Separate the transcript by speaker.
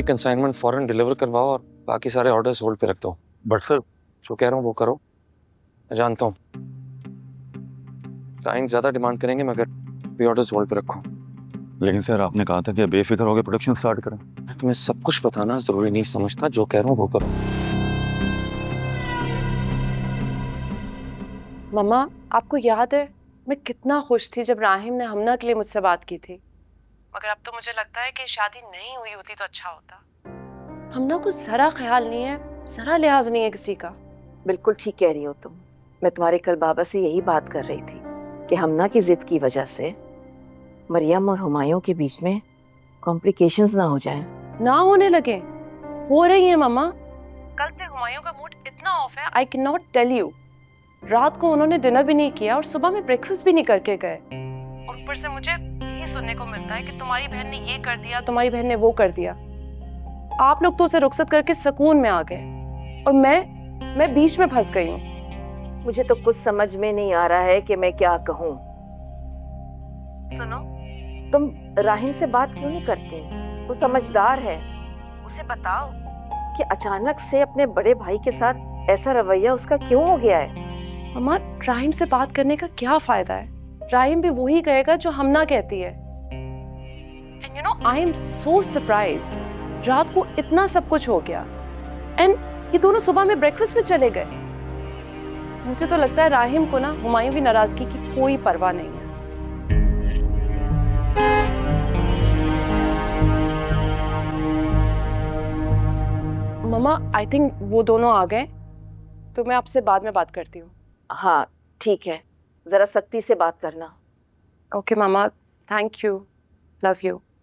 Speaker 1: Consignment फौरन deliver करवाओ और बाकी सारे ऑर्डर्स होल्ड पे रख दो। बट सर, जो कह रहा हूँ वो करो। मैं जानता हूँ क्लाइंट ज्यादा डिमांड करेंगे, मगर भी ऑर्डर्स होल्ड पे रखो।
Speaker 2: लेकिन सर आपने कहा था कि बेफिक्र होकर प्रोडक्शन स्टार्ट करें।
Speaker 1: तुम्हें सब कुछ बताना जरूरी नहीं समझता, जो कह रहा हूँ वो करो।
Speaker 3: मम्मा, आपको याद है मैं कितना खुश थी जब राहिम ने हमना के लिए मुझसे बात की थी। मगर अब तो मुझे लगता है कि शादी नहीं हुई होती तो अच्छा होता। हमना को जरा ख्याल नहीं है, जरा लिहाज नहीं है किसी का।
Speaker 4: बिल्कुल ठीक कह रही हो तुम। मैं तुम्हारे कल बाबा से यही बात कर रही थी कि हमना की जिद की वजह से मरियम और हुमायूं के बीच में कॉम्प्लिकेशंस ना हो जाएं।
Speaker 3: ना होने लगे, हो रही है मम्मा। कल से हुमायूं का मूड इतना ऑफ है, I can not tell you. रात को उन्होंने डिनर भी नहीं किया और सुबह में ब्रेकफास्ट भी नहीं करके गए। और ऊपर से मुझे ये सुनने को मिलता है कि तुम्हारी बहन ने ये कर दिया, तुम्हारी बहन ने वो कर दिया। आप लोग तो उसे रुखसत करके सुकून में आ गए और मैं बीच में फंस गई हूँ।
Speaker 4: मुझे तो कुछ समझ में नहीं आ रहा है कि मैं क्या कहूँ। सुनो, तुम राहिम से बात क्यों नहीं करती? वो समझदार है, उसे बताओ कि अचानक से अपने बड़े भाई के साथ ऐसा रवैया उसका क्यों हो गया है।
Speaker 3: मम्मा, राहिम से बात करने का क्या फायदा है? राहिम भी वही कहेगा जो हमना कहती है। And you know, I am so surprised. रात को इतना सब कुछ हो गया एंड ये दोनों सुबह में ब्रेकफास्ट पे चले गए। मुझे तो लगता है राहिम को ना हुमायूं की नाराजगी की कोई परवाह नहीं है। मम्मा, आई थिंक वो दोनों आ गए, तो मैं आपसे बाद में बात करती हूँ।
Speaker 4: हाँ ठीक है, जरा सख्ती से बात करना।
Speaker 3: Okay mama, thank you, love you.